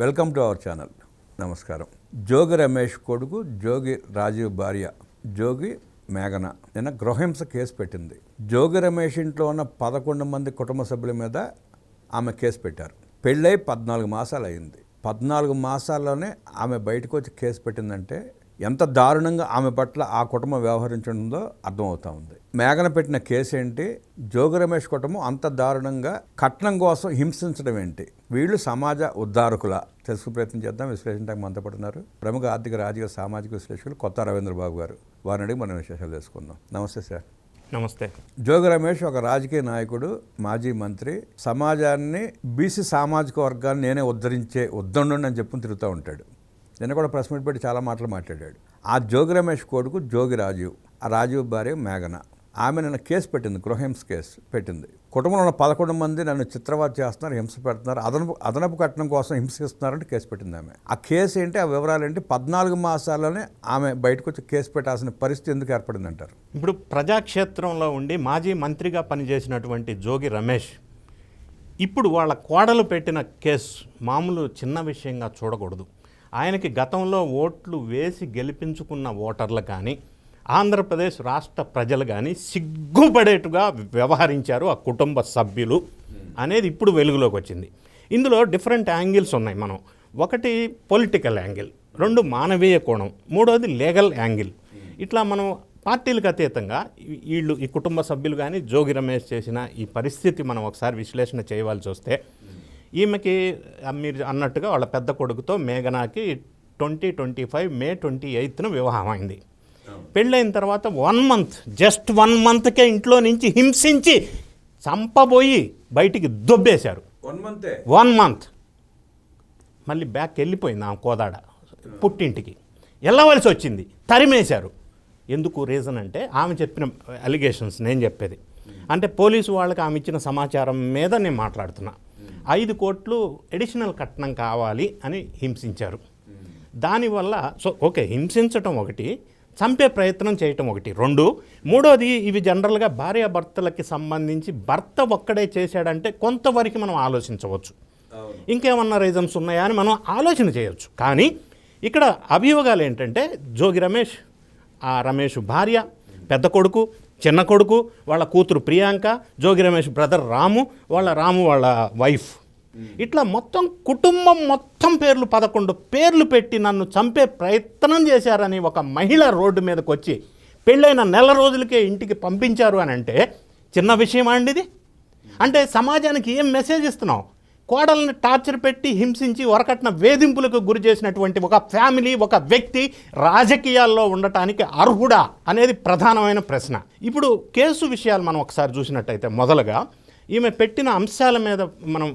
Welcome to our channel. నమస్కారం. జోగి రమేష్ కొడుకు జోగి రాజీవ్ భార్య జోగి మేఘన నిన్న గృహహింస కేసు పెట్టింది. జోగి రమేష్ ఇంట్లో ఉన్న 11 మంది కుటుంబ సభ్యుల మీద ఆమె కేసు పెట్టారు. పెళ్ళై 14 మాసాలు అయింది. 14 మాసాల్లోనే ఆమె బయటకు వచ్చి కేసు పెట్టిందంటే ఎంత దారుణంగా ఆమె పట్ల ఆ కుటుంబం వ్యవహరించడంలో అర్థమవుతా ఉంది. మేఘన పెట్టిన కేసు ఏంటి, జోగి రమేష్ కుటుంబం అంత దారుణంగా కట్నం కోసం హింసించడం ఏంటి, వీళ్ళు సమాజ ఉద్ధారకుల తెలుసుకు ప్రయత్నం చేద్దాం. విశ్లేషించడానికి మనతో పడుతున్నారు ప్రముఖ ఆర్థిక రాజకీయ సామాజిక విశ్లేషకులు కొత్త రవీంద్రబాబు గారు. వారిని అడిగి మనం విశేషాలు తెలుసుకుందాం. నమస్తే సార్. నమస్తే. జోగి రమేష్ ఒక రాజకీయ నాయకుడు, మాజీ మంత్రి, సమాజాన్ని బీసీ సామాజిక వర్గాన్ని నేనే ఉద్ధరించే అని చెప్పుకుని తిరుగుతూ ఉంటాడు. నిన్న కూడా ప్రెస్ మీట్ పెట్టి చాలా మాటలు మాట్లాడాడు. ఆ జోగి రమేష్ కొడుకు జోగి రాజీవ్, ఆ రాజీవ్ భార్య మేఘన, ఆమె నిన్న కేసు పెట్టింది, గృహహింస కేసు పెట్టింది. కుటుంబంలో ఉన్న 11 మంది నన్ను చిత్రవద చేస్తున్నారు, హింస పెడుతున్నారు, అదనపు కట్నం కోసం హింసిస్తున్నారంటే కేసు పెట్టింది ఆమె. ఆ కేసు ఏంటి, ఆ వివరాలు ఏంటి, 14 మాసాల్లోనే ఆమె బయటకు వచ్చి కేసు పెట్టాల్సిన పరిస్థితి ఎందుకు ఏర్పడింది అంటారు? ఇప్పుడు ప్రజాక్షేత్రంలో ఉండి మాజీ మంత్రిగా పనిచేసినటువంటి జోగి రమేష్ ఇప్పుడు వాళ్ళ కోడలు పెట్టిన కేసు మామూలు చిన్న విషయంగా చూడకూడదు. ఆయనకి గతంలో ఓట్లు వేసి గెలిపించుకున్న ఓటర్లు కానీ ఆంధ్రప్రదేశ్ రాష్ట్ర ప్రజలు కానీ సిగ్గుపడేట్టుగా వ్యవహరించారు ఆ కుటుంబ సభ్యులు అనేది ఇప్పుడు వెలుగులోకి వచ్చింది. ఇందులో డిఫరెంట్ యాంగిల్స్ ఉన్నాయి. మనం ఒకటి పొలిటికల్ యాంగిల్, 2 మానవీయ కోణం, 3వది లీగల్ యాంగిల్. ఇట్లా మనం పార్టీలకు అతీతంగా వీళ్ళు ఈ కుటుంబ సభ్యులు కానీ జోగి రమేష్ చేసిన ఈ పరిస్థితి మనం ఒకసారి విశ్లేషణ చేయవలసి వస్తే, ఈమెకి మీరు అన్నట్టుగా వాళ్ళ పెద్ద కొడుకుతో మేఘనాకి 2025 మే 28న వివాహం అయింది. పెళ్ళైన తర్వాత 1 మంత్, జస్ట్ 1 మంత్కే ఇంట్లో నుంచి హింసించి చంపబోయి బయటికి దొబ్బేశారు. 1 మంత్ మళ్ళీ బ్యాక్ వెళ్ళిపోయింది ఆమె కోదాడ పుట్టింటికి, వెళ్ళవలసి వచ్చింది, తరిమేశారు. ఎందుకు రీజన్ అంటే ఆమె చెప్పిన అలిగేషన్స్ నేను చెప్పేది అంటే పోలీసు వాళ్ళకి ఆమె ఇచ్చిన సమాచారం మీద నేను మాట్లాడుతున్నా. 5 కోట్లు అడిషనల్ కట్నం కావాలి అని హింసించారు. దానివల్ల ఓకే, హింసించటం ఒకటి, చంపే ప్రయత్నం చేయటం ఒకటి, 2. 3వది ఇవి జనరల్గా భార్యాభర్తలకి సంబంధించి భర్త ఒక్కడే చేశాడంటే కొంతవరకు మనం ఆలోచించవచ్చు, ఇంకేమన్నా రీజన్స్ ఉన్నాయా అని మనం ఆలోచన చేయవచ్చు. కానీ ఇక్కడ అభియోగాలు ఏంటంటే జోగి రమేష్, ఆ రమేష్ భార్య, పెద్ద కొడుకు, చిన్న కొడుకు, వాళ్ళ కూతురు ప్రియాంక, జోగి రమేష్ బ్రదర్ రాము వాళ్ళ వైఫ్, ఇట్లా మొత్తం కుటుంబం మొత్తం 11 పేర్లు పెట్టి నన్ను చంపే ప్రయత్నం చేశారని ఒక మహిళ రోడ్డు మీదకి వచ్చి పెళ్ళైన నెల రోజులకే ఇంటికి పంపించారు అని అంటే చిన్న విషయం అండి ఇది. అంటే సమాజానికి ఏం మెసేజ్ ఇస్తున్నావు? కోడల్ని టార్చర్ పెట్టి హింసించి వరకట్న వేధింపులకు గురి చేసినటువంటి ఒక ఫ్యామిలీ, ఒక వ్యక్తి రాజకీయాల్లో ఉండటానికి అర్హుడా అనేది ప్రధానమైన ప్రశ్న. ఇప్పుడు కేసు విషయాలు మనం ఒకసారి చూసినట్టయితే మొదలుగా ఈమె పెట్టిన అంశాల మీద మనం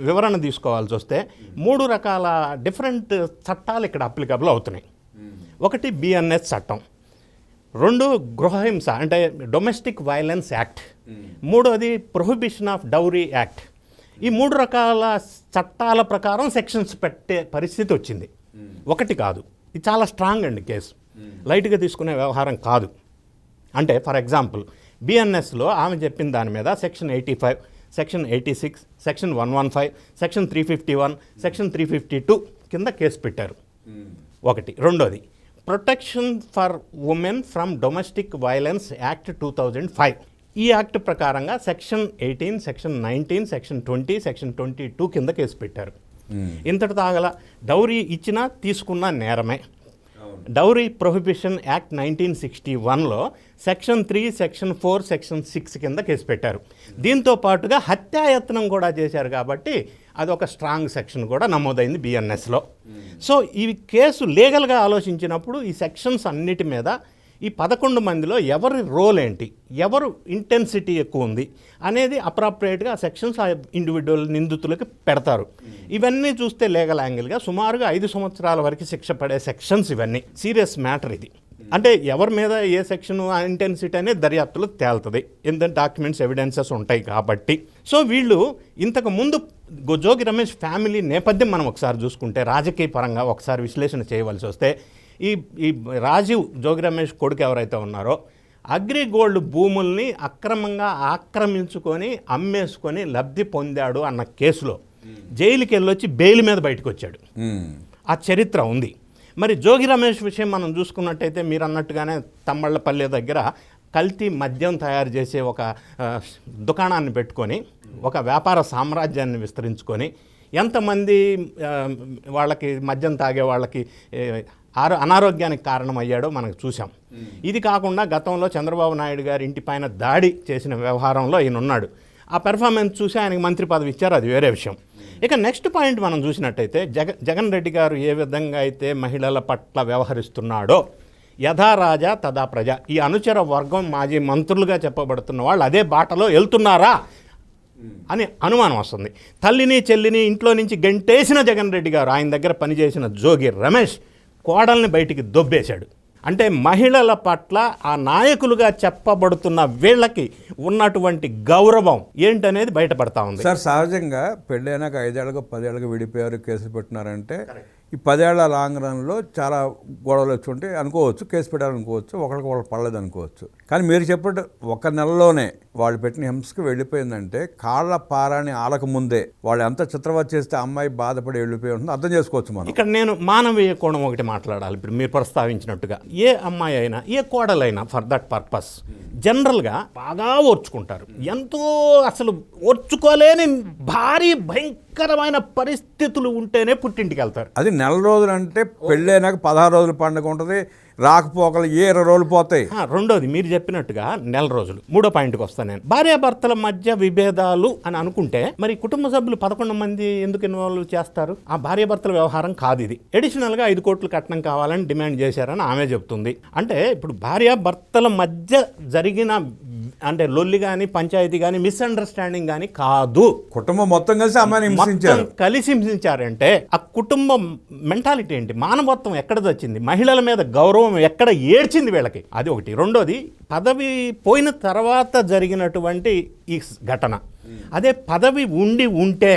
వివరణ తీసుకోవాల్సి వస్తే 3 రకాల డిఫరెంట్ చట్టాలు ఇక్కడ అప్లికబుల్ అవుతున్నాయి. ఒకటి BNS చట్టం, 2 గృహహింస అంటే డొమెస్టిక్ వైలెన్స్ యాక్ట్, 3వది ప్రొహిబిషన్ ఆఫ్ డౌరీ యాక్ట్. ఈ 3 రకాల చట్టాల ప్రకారం సెక్షన్స్ పెట్టే పరిస్థితి వచ్చింది. ఒకటి కాదు, ఇది చాలా స్ట్రాంగ్ అండి కేసు, లైట్గా తీసుకునే వ్యవహారం కాదు. అంటే ఫర్ ఎగ్జాంపుల్ BNSలో ఆమె చెప్పిన దాని మీద section 85, section 86, section 115, section 351, section 352 కింద కేసు పెట్టారు. ఒకటి. 2వది protection for women from domestic violence act 2005. ఈ యాక్ట్ ప్రకారంగా సెక్షన్ 18, సెక్షన్ 19, సెక్షన్ 20, సెక్షన్ 22 కింద కేసు పెట్టారు. ఇంతటి తాగల డౌరీ ఇచ్చినా తీసుకున్న నేరమే. డౌరీ ప్రొహిబిషన్ యాక్ట్ 1961లో సెక్షన్ 3, సెక్షన్ 4, సెక్షన్ 6 కింద కేసు పెట్టారు. దీంతో పాటుగా హత్యాయత్నం కూడా చేశారు కాబట్టి అదొక స్ట్రాంగ్ సెక్షన్ కూడా నమోదైంది BNSలో. సో ఈ కేసు లీగల్గా ఆలోచించినప్పుడు ఈ సెక్షన్స్ అన్నిటి మీద ఈ 11 మందిలో ఎవరి రోల్ ఏంటి, ఎవరు ఇంటెన్సిటీ ఎక్కువ ఉంది అనేది అప్రాప్రియేట్గా ఆ సెక్షన్స్ ఆ ఇండివిజువల్ నిందితులకి పెడతారు. ఇవన్నీ చూస్తే లీగల్ యాంగిల్గా సుమారుగా 5 సంవత్సరాల వరకు శిక్ష పడే సెక్షన్స్. ఇవన్నీ సీరియస్ మ్యాటర్ ఇది. అంటే ఎవరి మీద ఏ సెక్షన్ ఇంటెన్సిటీ అనేది దర్యాప్తులో తేలుతుంది, ఎందుకంటే డాక్యుమెంట్స్ ఎవిడెన్సెస్ ఉంటాయి కాబట్టి. సో వీళ్ళు ఇంతకు ముందు జోగి రమేష్ ఫ్యామిలీ నేపథ్యం మనం ఒకసారి చూసుకుంటే రాజకీయ పరంగా ఒకసారి విశ్లేషణ చేయవలసి వస్తే, ఈ రాజీవ్ జోగి రమేష్ కొడుకు ఎవరైతే ఉన్నారో అగ్రిగోల్డ్ భూముల్ని అక్రమంగా ఆక్రమించుకొని అమ్మేసుకొని లబ్ధి పొందాడు అన్న కేసులో జైలుకి వెళ్ళొచ్చి బెయిల్ మీద బయటకు వచ్చాడు. ఆ చరిత్ర ఉంది. మరి జోగి రమేష్ విషయం మనం చూసుకున్నట్టయితే మీరు అన్నట్టుగానే తమ్మళ్ళపల్లె దగ్గర కల్తీ మద్యం తయారు చేసే ఒక దుకాణాన్ని పెట్టుకొని ఒక వ్యాపార సామ్రాజ్యాన్ని విస్తరించుకొని ఎంతమంది వాళ్ళకి మద్యం తాగే వాళ్ళకి అనారోగ్యానికి కారణమయ్యాడో మనకు చూసాం. ఇది కాకుండా గతంలో చంద్రబాబు నాయుడు గారి ఇంటిపైన దాడి చేసిన వ్యవహారంలో ఈయన ఉన్నాడు. ఆ పెర్ఫార్మెన్స్ చూసి ఆయనకి మంత్రి పదవి ఇచ్చారు, అది వేరే విషయం. ఇక నెక్స్ట్ పాయింట్ మనం చూసినట్టయితే జగన్ రెడ్డి గారు ఏ విధంగా అయితే మహిళల పట్ల వ్యవహరిస్తున్నాడో యథా రాజా తదా ప్రజ, ఈ అనుచర వర్గం మాజీ మంత్రులుగా చెప్పబడుతున్న వాళ్ళు అదే బాటలో వెళ్తున్నారా అని అనుమానం వస్తుంది. తల్లిని చెల్లిని ఇంట్లో నుంచి గంటేసిన జగన్ రెడ్డి గారు ఆయన దగ్గర పనిచేసిన జోగి రమేష్ కోడల్ని బయటికి దొబ్బేశాడు. అంటే మహిళల పట్ల ఆ నాయకులుగా చెప్పబడుతున్న వీళ్ళకి ఉన్నటువంటి గౌరవం ఏంటనేది బయటపడతా ఉంది. సార్, సహజంగా పెళ్ళైనాక 5 ఏళ్ళకు 10 ఏళ్ళకు విడిపోయారు, కేసులు పెట్టినారంటే ఈ 10 ఏళ్ల లాంగ్ రన్లో చాలా గొడవలు వచ్చి ఉంటే అనుకోవచ్చు, కేసు పెట్టాలనుకోవచ్చు, ఒకరికి పడలేదు అనుకోవచ్చు. కానీ మీరు చెప్పినట్టు 1 నెలలోనే వాళ్ళు పెట్టిన హింసకు వెళ్ళిపోయిందంటే కాళ్ళ పారాని ఆలక ముందే వాళ్ళు ఎంత చిత్రవత చేస్తే అమ్మాయి బాధపడి వెళ్ళిపోయి ఉంటుందో అర్థం చేసుకోవచ్చు మనం. ఇక్కడ నేను మానవీయ కోణం ఒకటి మాట్లాడాలి. ఇప్పుడు మీరు ప్రస్తావించినట్టుగా ఏ అమ్మాయి అయినా ఏ కోడలైనా ఫర్ దట్ పర్పస్ జనరల్గా బాగా ఓర్చుకుంటారు. ఎంతో అసలు ఓర్చుకోలేని భారీ భయంకరమైన పరిస్థితులు ఉంటేనే పుట్టింటికి వెళ్తారు. అది నెల రోజులు అంటే పెళ్ళైనాక 16 రోజుల పండుగ ఉంటుంది, రాకపోకలు 20 రోజులు పోతాయి. రెండోది మీరు చెప్పినట్టుగా నెల రోజులు. మూడో పాయింట్కి వస్తాను నేను. భార్యాభర్తల మధ్య విభేదాలు అని అనుకుంటే మరి కుటుంబ సభ్యులు 11 మంది ఎందుకు ఇన్వాల్వ్ చేస్తారు? ఆ భార్యాభర్తల వ్యవహారం కాదు ఇది. అడిషనల్గా 5 కోట్లు కట్నం కావాలని డిమాండ్ చేశారని ఆమె చెప్తుంది. అంటే ఇప్పుడు భార్యాభర్తల మధ్య జరిగిన అంటే లొల్లి కానీ పంచాయతీ కానీ మిస్అండర్స్టాండింగ్ కానీ కాదు. కుటుంబం మొత్తం కలిసి అమ్మాయిని హింసించారు. కలిసి హింసించారంటే ఆ కుటుంబం మెంటాలిటీ ఏంటి, మానవత్వం ఎక్కడ వచ్చింది, మహిళల మీద గౌరవం ఎక్కడ ఏడ్చింది వీళ్ళకి, అది ఒకటి. రెండోది పదవి పోయిన తర్వాత జరిగినటువంటి ఈ ఘటన. అదే పదవి ఉంటే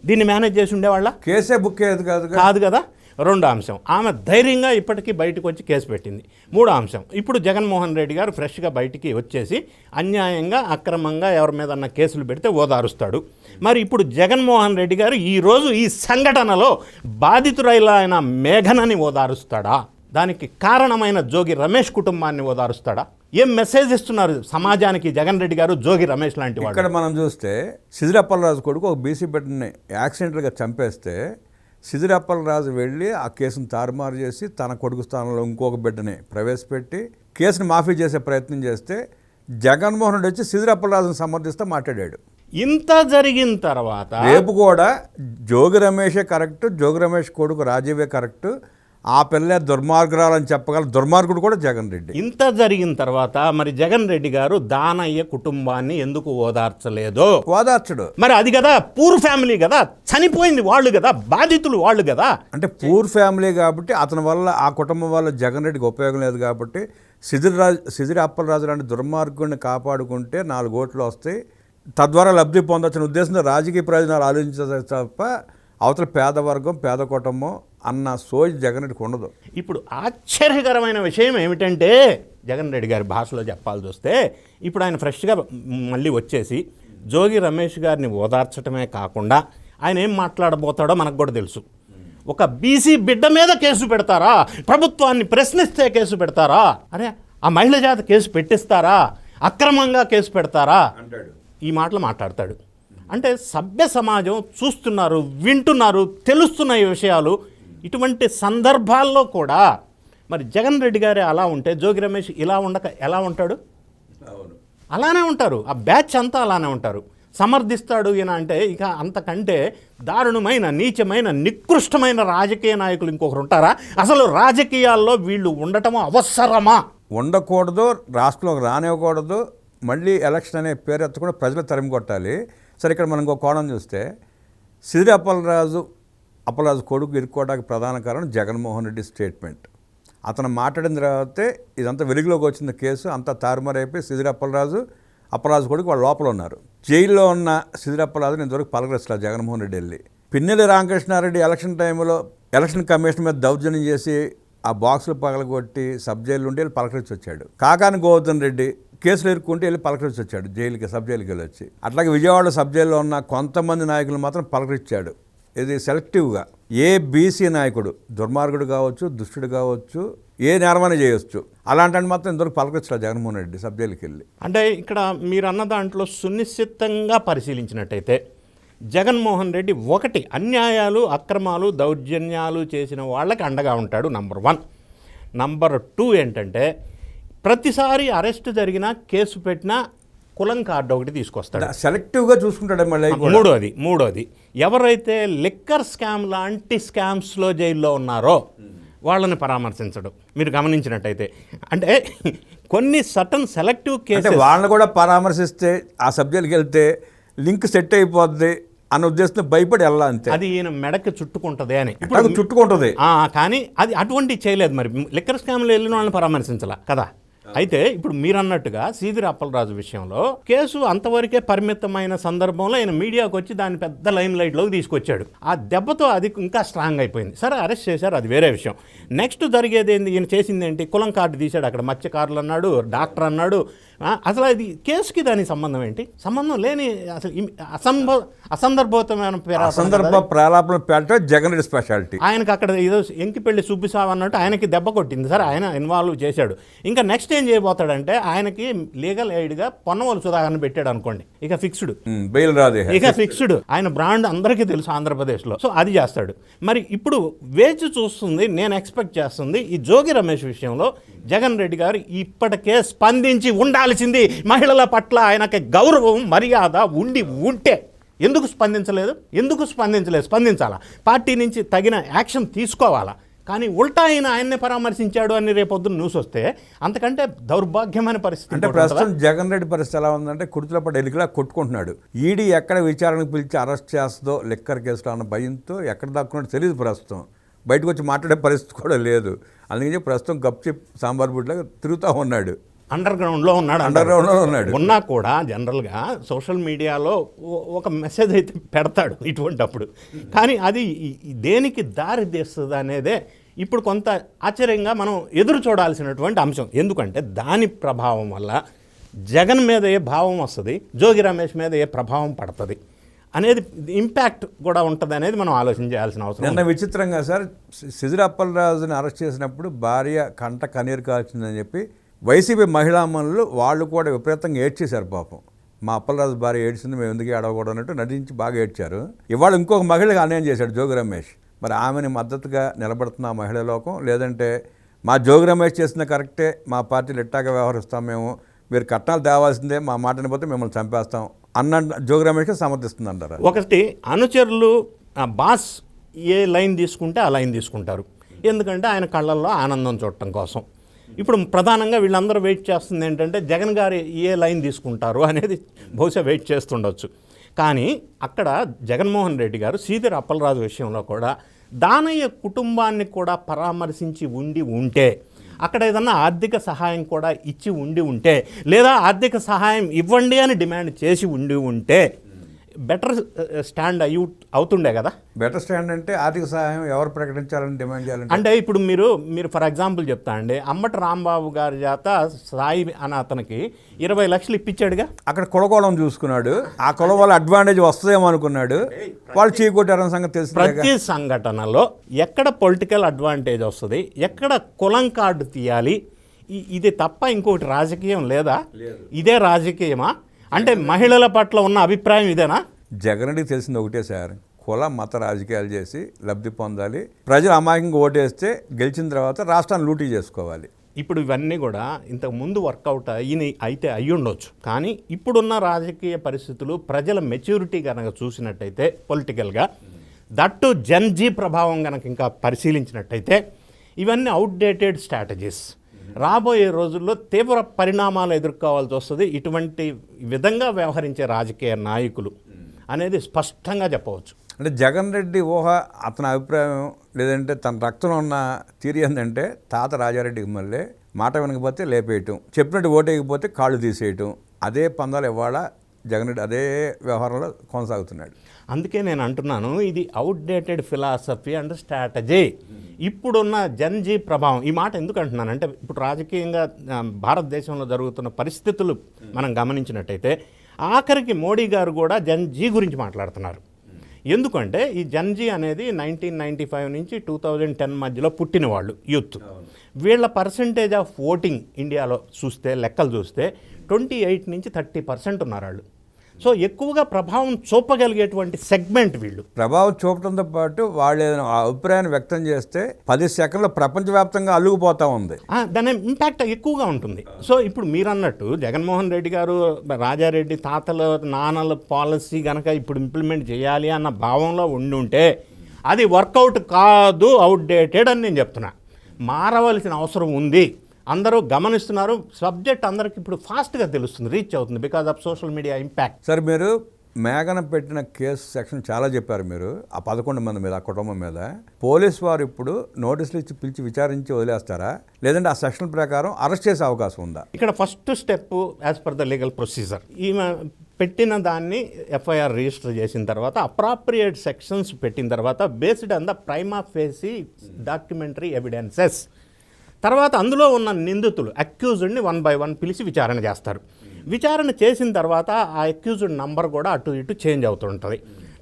దీన్ని మేనేజ్ చేసి ఉండేవాళ్ళ? కేసే బుక్ అయ్యేది కాదు కదా. రెండో అంశం, ఆమె ధైర్యంగా ఇప్పటికీ బయటకు వచ్చి కేసు పెట్టింది. మూడో అంశం, ఇప్పుడు జగన్మోహన్ రెడ్డి గారు ఫ్రెష్గా బయటికి వచ్చేసి అన్యాయంగా అక్రమంగా ఎవరి మీద కేసులు పెడితే ఓదారుస్తాడు. మరి ఇప్పుడు జగన్మోహన్ రెడ్డి గారు ఈరోజు ఈ సంఘటనలో బాధితురైన మేఘనని ఓదారుస్తాడా? దానికి కారణమైన జోగి రమేష్ కుటుంబాన్ని ఓదారుస్తాడా? ఏం మెసేజ్ ఇస్తున్నారు సమాజానికి జగన్ రెడ్డి గారు, జోగి రమేష్ లాంటి వాడు? ఇక్కడ మనం చూస్తే సిదిరప్పలరాజు కొడుకు ఒక బీసీ బిడ్డని యాక్సిడెంట్గా చంపేస్తే సిదిరప్పలరాజు వెళ్ళి ఆ కేసును తారుమారు చేసి తన కొడుకు స్థానంలో ఇంకొక బిడ్డని ప్రవేశపెట్టి కేసును మాఫీ చేసే ప్రయత్నం చేస్తే జగన్మోహన్ రెడ్డి వచ్చి సిదిరప్పలరాజును సమర్థిస్తూ మాట్లాడాడు. ఇంత జరిగిన తర్వాత రేపు కూడా జోగి రమేషే కరెక్ట్, జోగి రమేష్ కొడుకు రాజీవే కరెక్ట్, ఆ పిల్లే దుర్మార్గురాలని చెప్పగల దుర్మార్గుడు కూడా జగన్ రెడ్డి. ఇంత జరిగిన తర్వాత మరి జగన్ రెడ్డి గారు దానయ్య కుటుంబాన్ని ఎందుకు ఓదార్చలేదు? ఓదార్చడు. మరి అది కదా పూర్ ఫ్యామిలీ కదా, చనిపోయింది వాళ్ళు కదా, బాధితులు వాళ్ళు కదా. అంటే పూర్ ఫ్యామిలీ కాబట్టి అతని వల్ల ఆ కుటుంబం వల్ల జగన్ రెడ్డికి ఉపయోగం లేదు కాబట్టి సిదిరి అప్పలరాజు లాంటి దుర్మార్గుడిని కాపాడుకుంటే 4 ఓట్లు వస్తాయి, తద్వారా లబ్ధి పొందొచ్చిన ఉద్దేశంతో రాజకీయ ప్రయోజనాలు ఆలోచించే తప్ప అవతల పేదవర్గం పేద కుటుంబం అన్న సోయి జగన్ రెడ్డికి ఉండదు. ఇప్పుడు ఆశ్చర్యకరమైన విషయం ఏమిటంటే జగన్ రెడ్డి గారి భాషలో చెప్పాల్సి వస్తే ఇప్పుడు ఆయన ఫ్రెష్గా మళ్ళీ వచ్చేసి జోగి రమేష్ గారిని ఓదార్చడమే కాకుండా ఆయన ఏం మాట్లాడబోతాడో మనకు కూడా తెలుసు. ఒక బీసీ బిడ్డ మీద కేసు పెడతారా? ప్రభుత్వాన్ని ప్రశ్నిస్తే కేసు పెడతారా? అరే ఆ మహిళ చేత కేసు పెట్టిస్తారా? అక్రమంగా కేసు పెడతారా? ఈ మాటలు మాట్లాడతాడు. అంటే సభ్య సమాజం చూస్తున్నారు, వింటున్నారు, తెలుస్తున్న ఈ విషయాలు. ఇటువంటి సందర్భాల్లో కూడా మరి జగన్ రెడ్డి గారే అలా ఉంటే జోగి రమేష్ ఇలా ఉండక ఎలా ఉంటాడు? అలానే ఉంటారు, ఆ బ్యాచ్ అంతా అలానే ఉంటారు. సమర్థిస్తాడు ఈయన అంటే ఇక అంతకంటే దారుణమైన నీచమైన నికృష్టమైన రాజకీయ నాయకులు ఇంకొకరు ఉంటారా? అసలు రాజకీయాల్లో వీళ్ళు ఉండటం అవసరమా? ఉండకూడదు, రాష్ట్రంలోకి రానివ్వకూడదు, మళ్ళీ ఎలక్షన్ అనే పేరు ఎత్తకుండా ప్రజలు తరిమి కొట్టాలి. సరే, ఇక్కడ మనం ఇంకో కోణం చూస్తే సిదిరి అప్పలరాజు కొడుకు ఇరుక్కోవడానికి ప్రధాన కారణం జగన్మోహన్ రెడ్డి స్టేట్మెంట్. అతను మాట్లాడిన తర్వాతే ఇదంతా వెలుగులోకి వచ్చిన కేసు అంతా తారుమారైపోయి సిదిరి అప్పలరాజు కొడుకు వాళ్ళు లోపల ఉన్నారు. జైల్లో ఉన్న సిదిరి అప్పలరాజుని ఇంతవరకు పలకరిస్తారు జగన్మోహన్ రెడ్డి వెళ్ళి. పిన్నెల్లి రామకృష్ణారెడ్డి ఎలక్షన్ టైంలో ఎలక్షన్ కమిషన్ మీద దౌర్జన్యం చేసి ఆ బాక్సులు పగలగొట్టి సబ్ జైలు ఉండి పలకరించి వచ్చాడు. కాకాని గోవర్ధన్ రెడ్డి కేసులు ఎరుక్కుంటే వెళ్ళి పలకరించి వచ్చాడు జైలుకి, సబ్ జైలుకి వెళ్ళి వచ్చి. అట్లాగే విజయవాడ సబ్ జైల్లో ఉన్న కొంతమంది నాయకులు మాత్రం పలకరించాడు. ఇది సెలెక్టివ్గా. ఏ బీసీ నాయకుడు దుర్మార్గుడు కావచ్చు, దుష్టుడు కావచ్చు, ఏ నేరమని చేయొచ్చు, అలాంటి మాత్రం ఇంతవరకు పలకరించాడు జగన్మోహన్ రెడ్డి సబ్ జైలుకి వెళ్ళి. అంటే ఇక్కడ మీరు అన్న దాంట్లో సునిశ్చితంగా పరిశీలించినట్టయితే జగన్మోహన్ రెడ్డి ఒకటి అన్యాయాలు, అక్రమాలు, దౌర్జన్యాలు చేసిన వాళ్ళకి అండగా ఉంటాడు, నంబర్ 1. నంబర్ 2 ఏంటంటే ప్రతిసారి అరెస్ట్ జరిగినా, కేసు పెట్టినా కులం కార్డు ఒకటి తీసుకొస్తాడు. సెలెక్టివ్గా చూసుకుంటాడు. మళ్ళీ మూడోది ఎవరైతే లిక్కర్ స్కామ్ లాంటి స్కామ్స్లో జైల్లో ఉన్నారో వాళ్ళని పరామర్శించడం మీరు గమనించినట్టయితే. అంటే కొన్ని సటన్ సెలెక్టివ్ కేసు వాళ్ళని కూడా పరామర్శిస్తే ఆ సబ్జెక్ట్కి వెళ్తే లింక్ సెట్ అయిపోద్ది అన్న ఉద్దేశంతో భయపడి వెళ్ళా అంతే. అది ఈయన మెడకి చుట్టుకుంటుంది అని ఇప్పుడు చుట్టుకుంటుంది. కానీ అది అటువంటి చేయలేదు. మరి లిక్కర్ స్కామ్లో వెళ్ళిన వాళ్ళని పరామర్శించాల కదా. అయితే ఇప్పుడు మీరు అన్నట్టుగా సీదిరి అప్పలరాజు విషయంలో కేసు అంతవరకే పరిమితమైన సందర్భంలో ఆయన మీడియాకు వచ్చి దాన్ని పెద్ద లైమ్ లైట్లోకి తీసుకొచ్చాడు. ఆ దెబ్బతో అది ఇంకా స్ట్రాంగ్ అయిపోయింది. సరే, అరెస్ట్ చేశారు, అది వేరే విషయం. నెక్స్ట్ జరిగేది ఏంది? ఈయన చేసింది ఏంటి? కులం కార్డు తీశాడు. అక్కడ మత్స్యకారులు అన్నాడు, డాక్టర్ అన్నాడు. అసలు అది కేసుకి దానికి సంబంధం ఏంటి? సంబంధం లేని అసలు అసందర్భ ప్రాలాపన పెట్టడం జగన్ రెడ్డి స్పెషాలిటీ. ఆయనకు అక్కడ ఏదో ఎంకి పెళ్లి చూపిస్తావు అన్నట్టు ఆయనకి దెబ్బ కొట్టింది. సరే, ఆయన ఇన్వాల్వ్ చేశాడు. ఇంకా నెక్స్ట్ ఏం చేయబోతాడంటే ఆయనకి లీగల్ ఎయిడ్గా పొన్నవోలు సుధాకర్ని పెట్టాడు అనుకోండి, ఇక ఫిక్స్డ్, బెయిల్ రాదు, ఇక ఫిక్స్డ్. ఆయన బ్రాండ్ అందరికీ తెలుసు ఆంధ్రప్రదేశ్లో. సో అది చేస్తాడు. మరి ఇప్పుడు వేచి చూస్తుంది, నేను ఎక్స్పెక్ట్ చేస్తుంది ఈ జోగి రమేష్ విషయంలో జగన్ రెడ్డి గారు ఇప్పటికే స్పందించి ఉండాల్సింది. మహిళల పట్ల ఆయనకి గౌరవం, మర్యాద ఉంటే ఎందుకు స్పందించలేదు? స్పందించాలా? పార్టీ నుంచి తగిన యాక్షన్ తీసుకోవాలా? కానీ ఉల్టా ఆయన్నే పరామర్శించాడు అని రేపొద్దున న్యూస్ వస్తే అంతకంటే దౌర్భాగ్యమైన పరిస్థితి. అంటే ప్రస్తుతం జగన్ రెడ్డి పరిస్థితి ఎలా ఉందంటే కుర్తుల పట్టు ఎలికలా కొట్టుకుంటున్నాడు. ఈడీ ఎక్కడ విచారణకు పిలిచి అరెస్ట్ చేస్తుందో లిక్కర్ కేసులో అన్న భయంతో ఎక్కడ దాక్కున్నాడో తెలియదు. ప్రస్తుతం బయటకు వచ్చి మాట్లాడే పరిస్థితి కూడా లేదు. అందుకని ప్రస్తుతం గప్చిప్ సాంబార్ బుడ్లాగా తిరుగుతూ ఉన్నాడు. అండర్ గ్రౌండ్లో ఉన్నాడు. ఉన్నా కూడా జనరల్గా సోషల్ మీడియాలో ఒక మెసేజ్ అయితే పెడతాడు ఇటువంటప్పుడు. కానీ అది దేనికి దారి తీస్తుంది అనేదే ఇప్పుడు కొంత ఆశ్చర్యంగా మనం ఎదురు చూడాల్సినటువంటి అంశం. ఎందుకంటే దాని ప్రభావం వల్ల జగన్ మీద ఏ భావం వస్తుంది, జోగి రమేష్ మీద ఏ ప్రభావం పడుతుంది అనేది ఇంపాక్ట్ కూడా ఉంటుంది అనేది మనం ఆలోచన చేయాల్సిన అవసరం. నిన్న విచిత్రంగా సార్, సీదిరి అప్పలరాజుని అరెస్ట్ చేసినప్పుడు భార్య కంట కన్నీరు కాల్చిందని చెప్పి వైసీపీ మహిళామణులు వాళ్ళు కూడా విపరీతంగా ఏడ్చేశారు. పాపం, మా అప్పలరాజు భార్య ఏడ్చింది, మేము ఎందుకు ఏడవకూడదు అన్నట్టు నటించి బాగా ఏడ్చారు. ఇవాళ ఇంకొక మహిళగా అన్యాయం చేశాడు జోగి రమేష్. మరి ఆమెని మద్దతుగా నిలబడుతున్న మహిళా లోకం, లేదంటే మా జోగి రమేష్ చేసిన కరెక్టే, మా పార్టీలు ఎట్టాగా వ్యవహరిస్తాం, మేము మీరు కట్నాలు తేవాల్సిందే, మా మాటని పోతే మిమ్మల్ని చంపేస్తాం అన్న జోగి రమేష్కి సమర్థిస్తుందంటారు. ఒకటి అనుచరులు బాస్ ఏ లైన్ తీసుకుంటే ఆ లైన్ తీసుకుంటారు. ఎందుకంటే ఆయన కళ్ళల్లో ఆనందం చూడటం కోసం. ఇప్పుడు ప్రధానంగా వీళ్ళందరూ వెయిట్ చేస్తుంది ఏంటంటే జగన్ గారు ఏ లైన్ తీసుకుంటారు అనేది బహుశా వెయిట్ చేస్తుండొచ్చు. కానీ అక్కడ జగన్మోహన్ రెడ్డి గారు సీదిరి అప్పలరాజు విషయంలో కూడా దానయ్య కుటుంబాన్ని కూడా పరామర్శించి ఉంటే, అక్కడ ఏదన్నా ఆర్థిక సహాయం కూడా ఇచ్చి ఉంటే, లేదా ఆర్థిక సహాయం ఇవ్వండి అని డిమాండ్ చేసి ఉంటే బెటర్ స్టాండ్ అవుతుండే కదా. బెటర్ స్టాండ్ అంటే ఆర్థిక సహాయం ఎవరు ప్రకటించాలని డిమాండ్ చేయాలంటే, అంటే ఇప్పుడు మీరు ఫర్ ఎగ్జాంపుల్ చెప్తా అండి, అంబటి రాంబాబు గారి చేత సాయి అని అతనికి 20 లక్షలు ఇప్పించాడుగా. అక్కడ కులకోళం చూసుకున్నాడు. ఆ కుల వల్ల అడ్వాంటేజ్ వస్తుందేమో అనుకున్నాడు. వాళ్ళు చీకొట్టారన్న సంగతి తెలుసు. ప్రతి సంఘటనలో ఎక్కడ పొలిటికల్ అడ్వాంటేజ్ వస్తుంది, ఎక్కడ కులం కార్డు తీయాలి, ఇది తప్ప ఇంకొకటి రాజకీయం లేదా? ఇదే రాజకీయమా? అంటే మహిళల పట్ల ఉన్న అభిప్రాయం ఇదేనా? జగన్ రెడ్డికి తెలిసింది ఒకటే సార్, కుల మత రాజకీయాలు చేసి లబ్ధి పొందాలి, ప్రజలు అమాయకంగా ఓటేస్తే గెలిచిన తర్వాత రాష్ట్రాన్ని లూటీ చేసుకోవాలి. ఇప్పుడు ఇవన్నీ కూడా ఇంతకు ముందు వర్కౌట్ అయితే అయ్యి ఉండొచ్చు. కానీ ఇప్పుడున్న రాజకీయ పరిస్థితులు, ప్రజల మెచ్యూరిటీ కనుక చూసినట్టయితే పొలిటికల్గా, దట్టు జన్జీ ప్రభావం కనుక ఇంకా పరిశీలించినట్టయితే ఇవన్నీ అవుట్డేటెడ్ స్ట్రాటజీస్. రాబోయే రోజుల్లో తీవ్ర పరిణామాలు ఎదుర్కోవాల్సి వస్తుంది ఇటువంటి విధంగా వ్యవహరించే రాజకీయ నాయకులు అనేది స్పష్టంగా చెప్పవచ్చు. అంటే జగన్ రెడ్డి ఊహ, అతని అభిప్రాయం, లేదంటే తన రక్తంలో ఉన్న తీరి ఏంటంటే తాత రాజారెడ్డికి మళ్ళీ మాట వినకపోతే లేపేయటం, చెప్పినట్టు ఓటేయకపోతే కాళ్ళు తీసేయటం, అదే పందాలు ఇవాళ జగన్ రెడ్డి అదే వ్యవహారంలో కొనసాగుతున్నాడు. అందుకే నేను అంటున్నాను, ఇది అవుట్డేటెడ్ ఫిలాసఫీ అండ్ స్ట్రాటజీ. ఇప్పుడున్న జన్జీ ప్రభావం, ఈ మాట ఎందుకు అంటున్నానంటే ఇప్పుడు రాజకీయంగా భారతదేశంలో జరుగుతున్న పరిస్థితులు మనం గమనించినట్టయితే ఆఖరికి మోడీ గారు కూడా జన్జీ గురించి మాట్లాడుతున్నారు. ఎందుకంటే ఈ జన్జీ అనేది 1995 నుంచి 2010 మధ్యలో పుట్టిన వాళ్ళు యూత్. వీళ్ళ పర్సంటేజ్ ఆఫ్ ఓటింగ్ ఇండియాలో చూస్తే లెక్కలు చూస్తే 28 నుంచి 30% ఉన్నారు వాళ్ళు. సో ఎక్కువగా ప్రభావం చూపగలిగేటువంటి సెగ్మెంట్ వీళ్ళు. ప్రభావం చూపడంతో పాటు వాళ్ళు ఏదైనా అభిప్రాయాన్ని వ్యక్తం చేస్తే 10 సెకండ్లు ప్రపంచవ్యాప్తంగా అల్లుకుపోతా ఉంది. దాని ఇంపాక్ట్ ఎక్కువగా ఉంటుంది. సో ఇప్పుడు మీరు అన్నట్టు జగన్మోహన్ రెడ్డి గారు రాజారెడ్డి తాతల నాన్నల పాలసీ కనుక ఇప్పుడు ఇంప్లిమెంట్ చేయాలి అన్న భావంలో ఉండుంటే అది వర్కౌట్ కాదు, అవుట్డేటెడ్ అని నేను చెప్తున్నా. మారవలసిన అవసరం ఉంది. అందరూ గమనిస్తున్నారు. సబ్జెక్ట్ అందరికి ఇప్పుడు ఫాస్ట్గా తెలుస్తుంది, రీచ్ అవుతుంది because of social media impact. Sir, మీరు మేఘన పెట్టిన కేసు సెక్షన్ చాలా చెప్పారు మీరు. ఆ 11 మంది మీద, ఆ కుటుంబం మీద పోలీస్ వారు ఇప్పుడు నోటీసులు ఇచ్చి పిలిచి విచారించి వదిలేస్తారా, లేదంటే ఆ సెక్షన్ ప్రకారం అరెస్ట్ చేసే అవకాశం ఉందా? ఇక్కడ first step as per the legal procedure, ఈమె పెట్టిన దాన్ని ఎఫ్ఐఆర్ రిజిస్టర్ చేసిన తర్వాత అప్రాప్రియేట్ సెక్షన్స్ పెట్టిన తర్వాత based on the prima facie documentary evidences తర్వాత అందులో ఉన్న నిందితులు అక్యూజ్డ్ని 1 by 1 పిలిచి విచారణ చేస్తారు. విచారణ చేసిన తర్వాత ఆ అక్యూజ్డ్ నంబర్ కూడా అటు ఇటు చేంజ్ అవుతుంటుంది.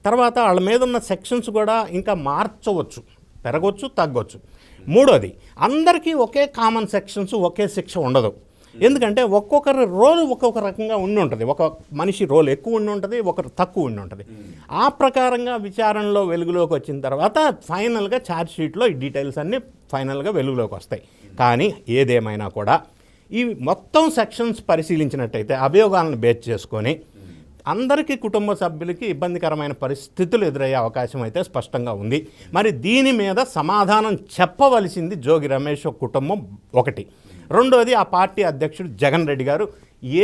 తర్వాత వాళ్ళ మీద ఉన్న సెక్షన్స్ కూడా ఇంకా మార్చవచ్చు, పెరగవచ్చు, తగ్గవచ్చు. మూడోది, అందరికీ ఒకే కామన్ సెక్షన్స్, ఒకే శిక్ష ఉండదు. ఎందుకంటే ఒక్కొక్కరి రోల్ ఒక్కొక్క రకంగా ఉండి ఉంటుంది. ఒక మనిషి రోల్ ఎక్కువ ఉండి ఉంటుంది, ఒకరు తక్కువ ఉండి ఉంటుంది. ఆ ప్రకారంగా విచారణలో వెలుగులోకి వచ్చిన తర్వాత ఫైనల్గా ఛార్జ్ షీట్లో ఈ డీటెయిల్స్ అన్నీ ఫైనల్గా వెలుగులోకి వస్తాయి. కానీ ఏదేమైనా కూడా ఈ మొత్తం సెక్షన్స్ పరిశీలించినట్టయితే అభియోగాలను బేస్ చేసుకొని అందరికీ కుటుంబ సభ్యులకి ఇబ్బందికరమైన పరిస్థితులు ఎదురయ్యే అవకాశం అయితే స్పష్టంగా ఉంది. మరి దీని మీద సమాధానం చెప్పవలసింది జోగి రమేష్ కుటుంబం ఒకటి. రెండోది, ఆ పార్టీ అధ్యక్షుడు జగన్ రెడ్డి గారు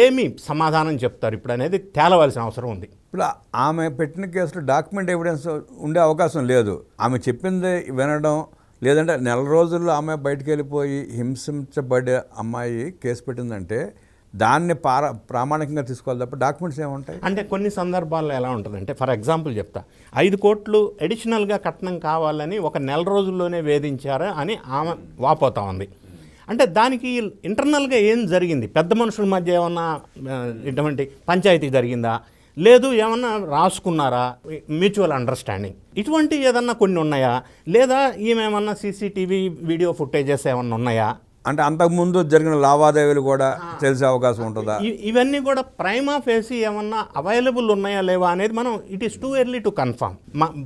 ఏమి సమాధానం చెప్తారు ఇప్పుడు అనేది తేలవలసిన అవసరం ఉంది. ఇప్పుడు ఆమె పెట్టిన కేసులో డాక్యుమెంట్ ఎవిడెన్స్ ఉండే అవకాశం లేదు. ఆమె చెప్పింది వినడం, లేదంటే నెల రోజుల్లో ఆమె బయటికి వెళ్ళిపోయి హింసించబడే అమ్మాయి కేసు పెట్టిందంటే దాన్ని ప్రామాణికంగా తీసుకోవాలి తప్ప డాక్యుమెంట్స్ ఏముంటాయి? అంటే కొన్ని సందర్భాల్లో ఎలా ఉంటుందంటే, ఫర్ ఎగ్జాంపుల్ చెప్తా, 5 కోట్లు అడిషనల్గా కట్నం కావాలని ఒక నెల రోజుల్లోనే వేధించారు అని ఆమె వాపోతా ఉంది. అంటే దానికి ఇంటర్నల్గా ఏం జరిగింది? పెద్ద మనుషుల మధ్య ఏమన్నా ఇటువంటి పంచాయతీ జరిగిందా, లేదు ఏమన్నా రాసుకున్నారా, మ్యూచువల్ అండర్స్టాండింగ్ ఇటువంటి ఏదన్నా కొన్ని ఉన్నాయా, లేదా ఈమెమన్నా సీసీటీవీ వీడియో ఫుటేజెస్ ఏమన్నా ఉన్నాయా? అంటే అంతకుముందు జరిగిన లావాదేవీలు కూడా తెలిసే అవకాశం ఉంటుందా? ఇవన్నీ కూడా ప్రైమా ఫేసి ఏమన్నా అవైలబుల్ ఉన్నాయా లేవా అనేది మనం it is too early to confirm.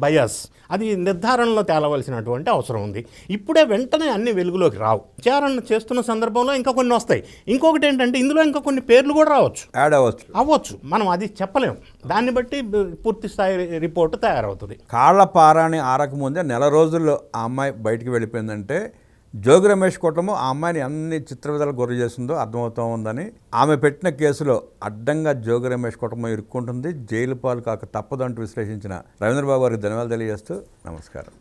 Bias అది నిర్ధారణలో తేలవలసినటువంటి అవసరం ఉంది. ఇప్పుడే వెంటనే అన్ని వెలుగులోకి రావు. విచారణ చేస్తున్న సందర్భంలో ఇంకా కొన్ని వస్తాయి. ఇంకొకటి ఏంటంటే ఇందులో ఇంకా కొన్ని పేర్లు కూడా రావచ్చు, యాడ్ అవ్వచ్చు. మనం అది చెప్పలేము. దాన్ని బట్టి పూర్తి స్థాయి రిపోర్టు తయారవుతుంది. కాళ్ళ పారాని ఆరకముందే నెల రోజుల్లో ఆ అమ్మాయి బయటికి వెళ్ళిపోయిందంటే జోగి రమేష్ కుటుంబం ఆ అమ్మాయిని అన్ని చిత్రవిధాలు గురి చేస్తుందో అర్థమవుతూ ఉందని, ఆమె పెట్టిన కేసులో అడ్డంగా జోగి రమేష్ కుటుంబం ఇరుక్కుంటుంది, జైలు పాలు కాక తప్పదంటూ విశ్లేషించిన రవీంద్రబాబు గారికి ధన్యవాదాలు తెలియజేస్తూ నమస్కారం.